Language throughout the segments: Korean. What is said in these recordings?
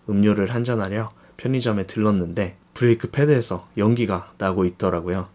음료를 한잔하려 편의점에 들렀는데 브레이크 패드에서 연기가 나고 있더라고요.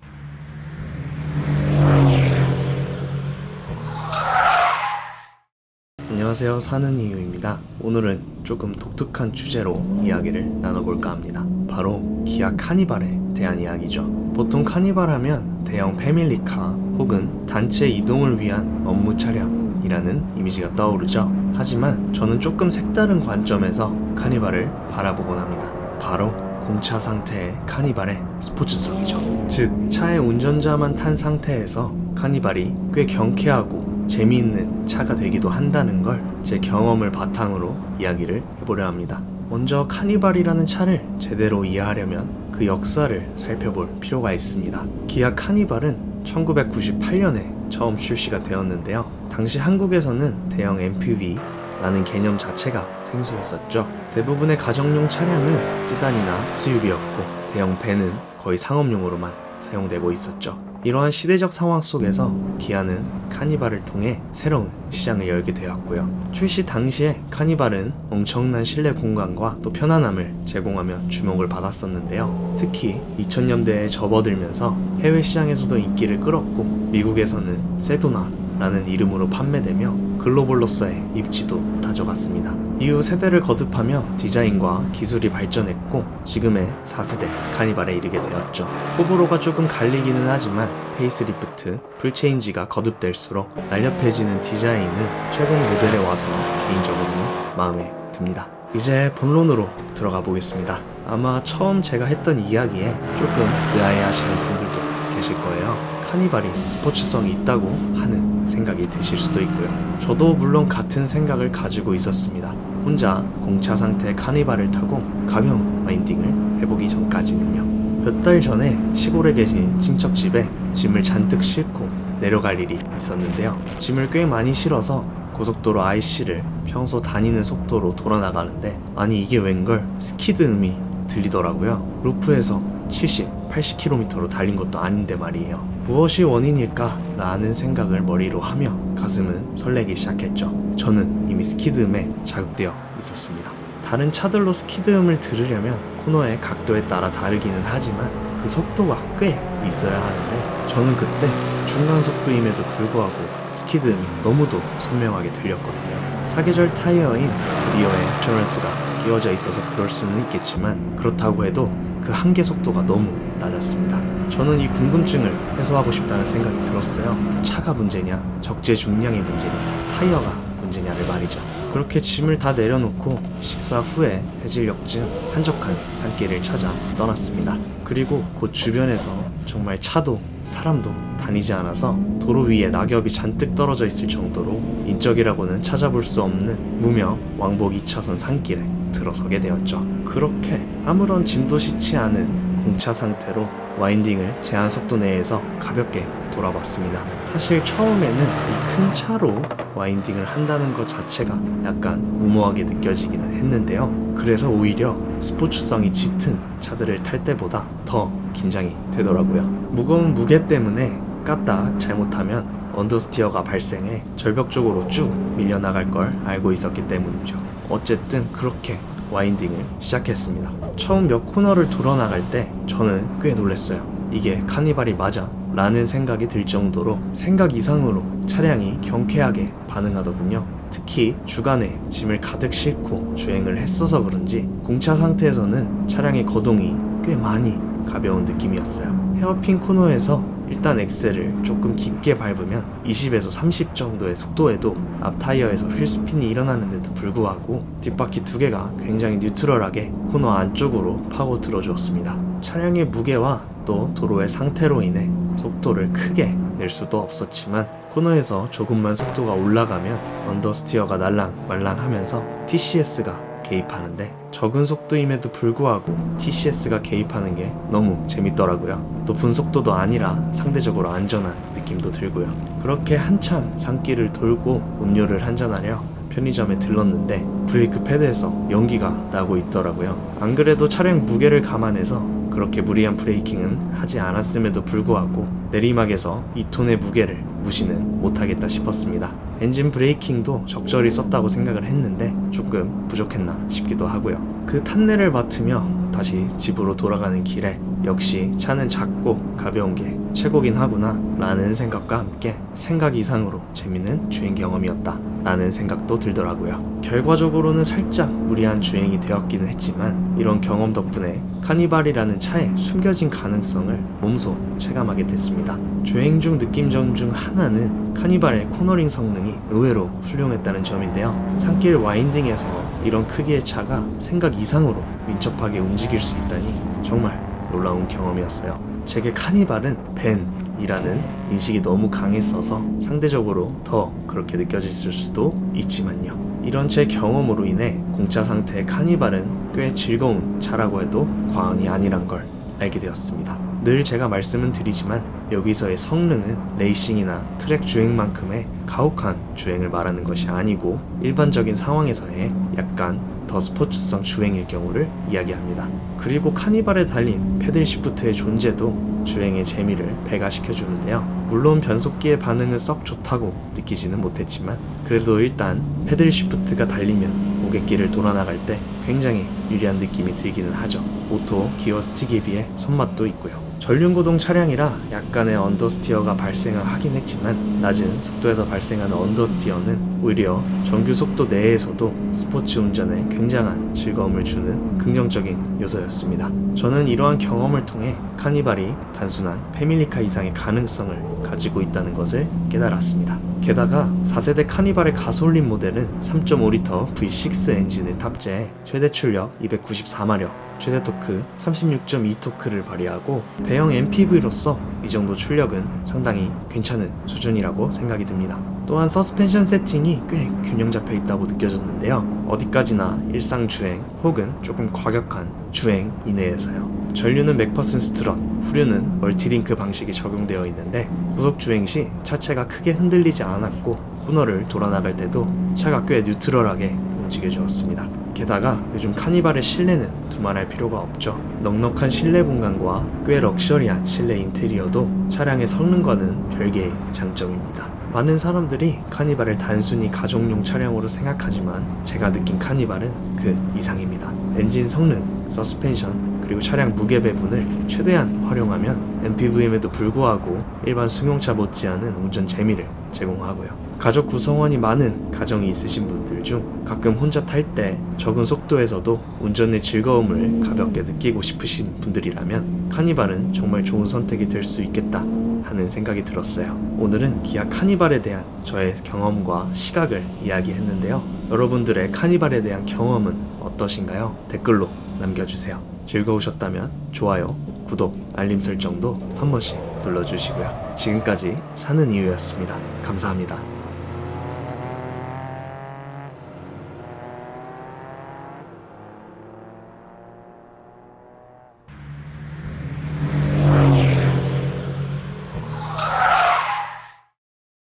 안녕하세요, 사는 이유입니다. 오늘은 조금 독특한 주제로 이야기를 나눠볼까 합니다. 바로 기아 카니발에 대한 이야기죠. 보통 카니발 하면 대형 패밀리카 혹은 단체 이동을 위한 업무 차량이라는 이미지가 떠오르죠. 하지만 저는 조금 색다른 관점에서 카니발을 바라보곤 합니다. 바로 공차 상태의 카니발의 스포츠성이죠. 즉, 차의 운전자만 탄 상태에서 카니발이 꽤 경쾌하고 재미있는 차가 되기도 한다는 걸 제 경험을 바탕으로 이야기를 해보려 합니다. 먼저 카니발이라는 차를 제대로 이해하려면 그 역사를 살펴볼 필요가 있습니다. 기아 카니발은 1998년에 처음 출시가 되었는데요. 당시 한국에서는 대형 MPV라는 개념 자체가 생소했었죠. 대부분의 가정용 차량은 세단이나 SUV였고 대형 밴은 거의 상업용으로만 사용되고 있었죠. 이러한 시대적 상황 속에서 기아는 카니발을 통해 새로운 시장을 열게 되었고요. 출시 당시에 카니발은 엄청난 실내 공간과 또 편안함을 제공하며 주목을 받았었는데요. 특히 2000년대에 접어들면서 해외 시장에서도 인기를 끌었고 미국에서는 세도나라는 이름으로 판매되며 글로벌로서의 입지도 다져갔습니다. 이후 세대를 거듭하며 디자인과 기술이 발전했고 지금의 4세대 카니발에 이르게 되었죠. 호불호가 조금 갈리기는 하지만 페이스리프트, 풀체인지가 거듭될수록 날렵해지는 디자인은 최근 모델에 와서 개인적으로는 마음에 듭니다. 이제 본론으로 들어가 보겠습니다. 아마 처음 제가 했던 이야기에 조금 의아해하시는 분들도 계실 거예요. 카니발이 스포츠성이 있다고 하는 생각이 드실 수도 있고요. 저도 물론 같은 생각을 가지고 있었습니다. 혼자 공차 상태의 카니발을 타고 가벼운 와인딩을 해보기 전까지는요. 몇 달 전에 시골에 계신 친척집에 짐을 잔뜩 싣고 내려갈 일이 있었는데요. 짐을 꽤 많이 실어서 고속도로 IC를 평소 다니는 속도로 돌아나가는데 아니 이게 웬걸 스키드 음이 들리더라고요. 루프에서 70, 80km로 달린 것도 아닌데 말이에요. 무엇이 원인일까? 라는 생각을 머리로 하며 가슴은 설레기 시작했죠. 저는 이미 스키드음에 자극되어 있었습니다. 다른 차들로 스키드음을 들으려면 코너의 각도에 따라 다르기는 하지만 그 속도가 꽤 있어야 하는데 저는 그때 중간 속도임에도 불구하고 스키드음이 너무도 선명하게 들렸거든요. 사계절 타이어인 구디어의 옵셔런스가 끼워져 있어서 그럴 수는 있겠지만 그렇다고 해도 그 한계 속도가 너무 낮았습니다. 저는 이 궁금증을 해소하고 싶다는 생각이 들었어요. 차가 문제냐, 적재 중량이 문제냐, 타이어가 문제냐를 말이죠. 그렇게 짐을 다 내려놓고 식사 후에 해질녘쯤 한적한 산길을 찾아 떠났습니다. 그리고 곧 주변에서 정말 차도 사람도 다니지 않아서 도로 위에 낙엽이 잔뜩 떨어져 있을 정도로 인적이라고는 찾아볼 수 없는 무명 왕복 2차선 산길에 들어서게 되었죠. 그렇게 아무런 짐도 싣지 않은 공차 상태로 와인딩을 제한 속도 내에서 가볍게 돌아봤습니다. 사실 처음에는 이 큰 차로 와인딩을 한다는 것 자체가 약간 무모하게 느껴지기는 했는데요. 그래서 오히려 스포츠성이 짙은 차들을 탈 때보다 더 긴장이 되더라고요. 무거운 무게 때문에 까딱 잘못하면 언더스티어가 발생해 절벽 쪽으로 쭉 밀려나갈 걸 알고 있었기 때문이죠. 어쨌든 그렇게 와인딩을 시작했습니다. 처음 몇 코너를 돌아나갈 때 저는 꽤 놀랐어요. 이게 카니발이 맞아? 라는 생각이 들 정도로 생각 이상으로 차량이 경쾌하게 반응하더군요. 특히 주간에 짐을 가득 싣고 주행을 했어서 그런지 공차 상태에서는 차량의 거동이 꽤 많이 가벼운 느낌이었어요. 헤어핀 코너에서 일단 엑셀을 조금 깊게 밟으면 20에서 30 정도의 속도에도 앞 타이어에서 휠스핀이 일어나는데도 불구하고 뒷바퀴 두 개가 굉장히 뉴트럴하게 코너 안쪽으로 파고 들어주었습니다. 차량의 무게와 또 도로의 상태로 인해 속도를 크게 낼 수도 없었지만 코너에서 조금만 속도가 올라가면 언더스티어가 날랑말랑하면서 TCS가 개입하는데 적은 속도임에도 불구하고 TCS가 개입하는 게 너무 재밌더라고요. 높은 속도도 아니라 상대적으로 안전한 느낌도 들고요. 그렇게 한참 산길을 돌고 음료를 한잔하려 편의점에 들렀는데 브레이크 패드에서 연기가 나고 있더라고요. 안 그래도 차량 무게를 감안해서 그렇게 무리한 브레이킹은 하지 않았음에도 불구하고 내리막에서 2톤의 무게를 무시는 못하겠다 싶었습니다. 엔진 브레이킹도 적절히 썼다고 생각을 했는데 조금 부족했나 싶기도 하고요. 그 탄내를 맡으며 다시 집으로 돌아가는 길에 역시 차는 작고 가벼운 게 최고긴 하구나 라는 생각과 함께 생각 이상으로 재밌는 주행 경험이었다 라는 생각도 들더라고요. 결과적으로는 살짝 무리한 주행이 되었기는 했지만 이런 경험 덕분에 카니발이라는 차의 숨겨진 가능성을 몸소 체감하게 됐습니다. 주행 중 느낀 점 중 하나는 카니발의 코너링 성능이 의외로 훌륭했다는 점인데요. 산길 와인딩에서 이런 크기의 차가 생각 이상으로 민첩하게 움직일 수 있다니 정말 놀라운 경험이었어요. 제게 카니발은 벤이라는 인식이 너무 강했어서 상대적으로 더 그렇게 느껴졌을 수도 있지만요. 이런 제 경험으로 인해 공짜 상태의 카니발은 꽤 즐거운 차라고 해도 과언이 아니란 걸 알게 되었습니다. 늘 제가 말씀은 드리지만 여기서의 성능은 레이싱이나 트랙 주행만큼의 가혹한 주행을 말하는 것이 아니고 일반적인 상황에서의 약간 더 스포츠성 주행일 경우를 이야기합니다. 그리고 카니발에 달린 패들 시프트의 존재도 주행의 재미를 배가시켜주는데요. 물론 변속기의 반응은 썩 좋다고 느끼지는 못했지만 그래도 일단 패들 시프트가 달리면 고갯길을 돌아나갈 때 굉장히 유리한 느낌이 들기는 하죠. 오토 기어 스틱에 비해 손맛도 있고요. 전륜구동 차량이라 약간의 언더스티어가 발생을 하긴 했지만 낮은 속도에서 발생하는 언더스티어는 오히려 정규 속도 내에서도 스포츠 운전에 굉장한 즐거움을 주는 긍정적인 요소였습니다. 저는 이러한 경험을 통해 카니발이 단순한 패밀리카 이상의 가능성을 가지고 있다는 것을 깨달았습니다. 게다가 4세대 카니발의 가솔린 모델은 3.5L V6 엔진을 탑재해 최대 출력 294마력, 최대 토크 36.2토크를 발휘하고 대형 MPV로서 이 정도 출력은 상당히 괜찮은 수준이라고 생각이 듭니다. 또한 서스펜션 세팅이 꽤 균형 잡혀 있다고 느껴졌는데요. 어디까지나 일상 주행 혹은 조금 과격한 주행 이내에서요. 전류는 맥퍼슨 스트럿, 후륜은 멀티링크 방식이 적용되어 있는데 고속 주행 시 차체가 크게 흔들리지 않았고 코너를 돌아나갈 때도 차가 꽤 뉴트럴하게 움직여주었습니다. 게다가 요즘 카니발의 실내는 두말할 필요가 없죠. 넉넉한 실내 공간과 꽤 럭셔리한 실내 인테리어도 차량의 성능과는 별개의 장점입니다. 많은 사람들이 카니발을 단순히 가족용 차량으로 생각하지만 제가 느낀 카니발은 그 이상입니다. 엔진 성능, 서스펜션, 그리고 차량 무게 배분을 최대한 활용하면 MPV임에도 불구하고 일반 승용차 못지않은 운전 재미를 제공하고요. 가족 구성원이 많은 가정이 있으신 분들 중 가끔 혼자 탈 때 적은 속도에서도 운전의 즐거움을 가볍게 느끼고 싶으신 분들이라면 카니발은 정말 좋은 선택이 될 수 있겠다 하는 생각이 들었어요. 오늘은 기아 카니발에 대한 저의 경험과 시각을 이야기했는데요. 여러분들의 카니발에 대한 경험은 어떠신가요? 댓글로 남겨주세요. 즐거우셨다면 좋아요, 구독, 알림 설정도 한 번씩 눌러주시고요. 지금까지 사는 이유였습니다. 감사합니다.